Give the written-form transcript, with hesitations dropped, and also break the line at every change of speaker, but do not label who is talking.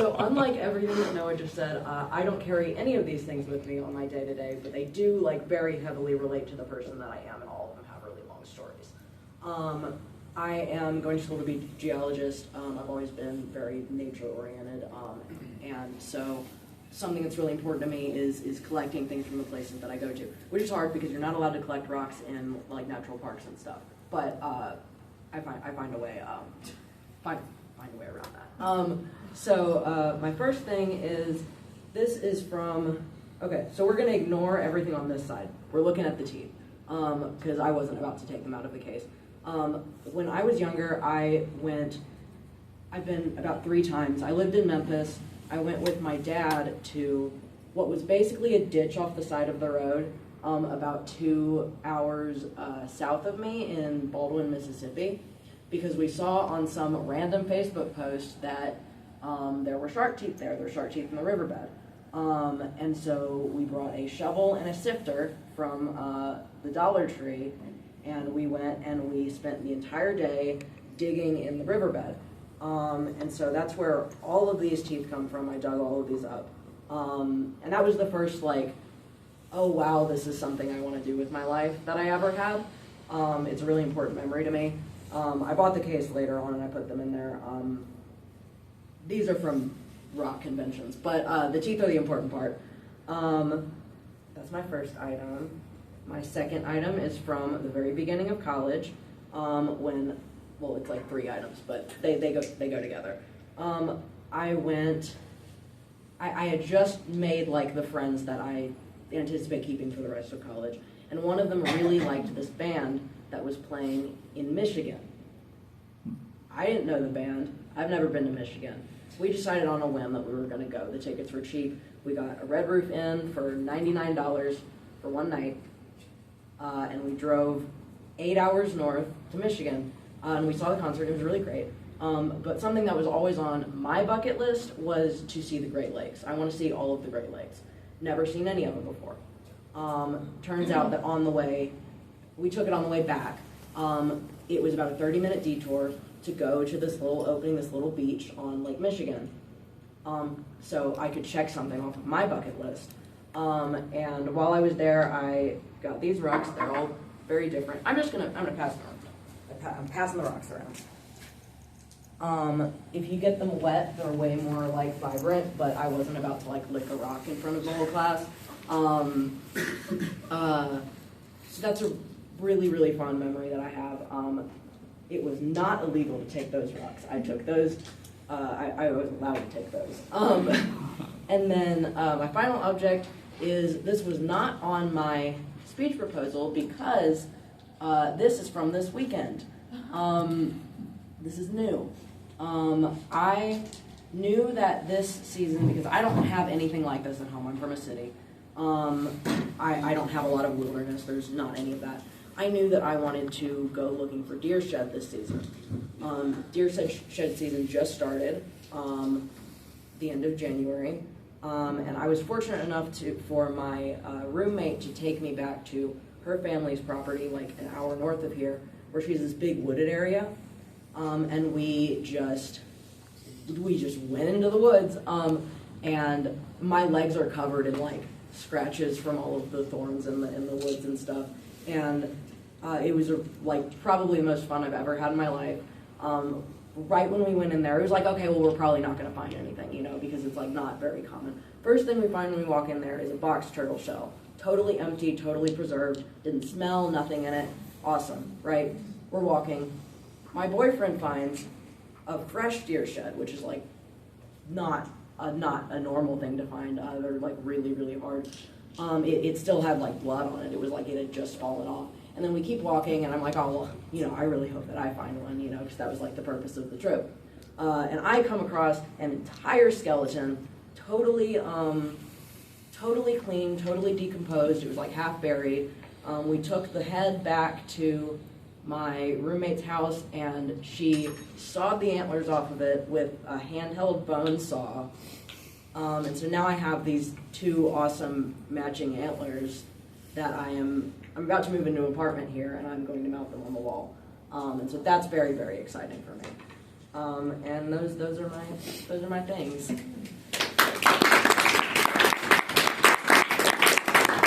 So unlike everything that Noah just said, I don't carry any of these things with me on my day-to-day, but they do like very heavily relate to the person that I am, and all of them have really long stories. I am going to school to be a geologist. I've always been very nature-oriented, and so something that's really important to me is collecting things from the places that I go to, which is hard because you're not allowed to collect rocks in like natural parks and stuff. But I find a way find a way around that. So my first thing is, this is from, okay, so we're gonna ignore everything on this side. We're looking at the teeth, because I wasn't about to take them out of the case. When I was younger, I've been about 3 times. I lived in Memphis. I went with my dad to what was basically a ditch off the side of the road, about 2 hours south of me in Baldwin, Mississippi, because we saw on some random Facebook post that there were shark teeth there. There were shark teeth in the riverbed. And so we brought a shovel and a sifter from the Dollar Tree, and we went and we spent the entire day digging in the riverbed. And so that's where all of these teeth come from. I dug all of these up. And that was the first, like, oh wow, this is something I want to do with my life that I ever had. It's a really important memory to me. I bought the case later on and I put them in there. These are from rock conventions, but the teeth are the important part. That's my first item. My second item is from the very beginning of college, when, well, it's like 3 items, but they go together. I had just made like the friends that I anticipate keeping for the rest of college, and one of them really liked this band that was playing in Michigan. I didn't know the band. I've never been to Michigan. We decided on a whim that we were going to go. The tickets were cheap. We got a Red Roof Inn for $99 for one night, and we drove 8 hours north to Michigan, and we saw the concert. It was really great. But something that was always on my bucket list was to see the Great Lakes. I want to see all of the Great Lakes. Never seen any of them before. Turns out that on the way, we took it on the way back. It was about a 30-minute detour to go to this little opening, this little beach on Lake Michigan. So I could check something off of my bucket list. And while I was there, I got these rocks. They're all very different. I'm gonna pass them around. I'm passing the rocks around. If you get them wet, they're way more like vibrant, but I wasn't about to like lick a rock in front of the whole class. So that's a really, really fond memory that I have. It was not illegal to take those rocks. I took those. I was allowed to take those. And then my final object is, this was not on my speech proposal because this is from this weekend. This is new. I knew that this season, because I don't have anything like this at home. I'm from a city. I don't have a lot of wilderness. There's not any of that. I knew that I wanted to go looking for deer shed this season. Deer shed season just started the end of January. And I was fortunate enough for my roommate to take me back to her family's property, like an hour north of here, where she has this big wooded area. And we just went into the woods, and my legs are covered in like scratches from all of the thorns in the woods and stuff. And it was like probably the most fun I've ever had in my life. Right when we went in there, it was like, okay, well, we're probably not going to find anything, you know, because it's like not very common. First thing we find when we walk in there is a box turtle shell, totally empty, totally preserved, didn't smell, nothing in it. Awesome, right? We're walking. My boyfriend finds a fresh deer shed, which is like not a normal thing to find. They're like really, really hard. It still had like blood on it. It was like it had just fallen off. And then we keep walking, and I'm like, oh, well, you know, I really hope that I find one, you know, because that was like the purpose of the trip. And I come across an entire skeleton, totally clean, totally decomposed. It was like half buried. We took the head back to my roommate's house, and she sawed the antlers off of it with a handheld bone saw. And so now I have these 2 awesome matching antlers that I'm about to move into an apartment here, and I'm going to mount them on the wall. And so that's very, very exciting for me. And those are my things.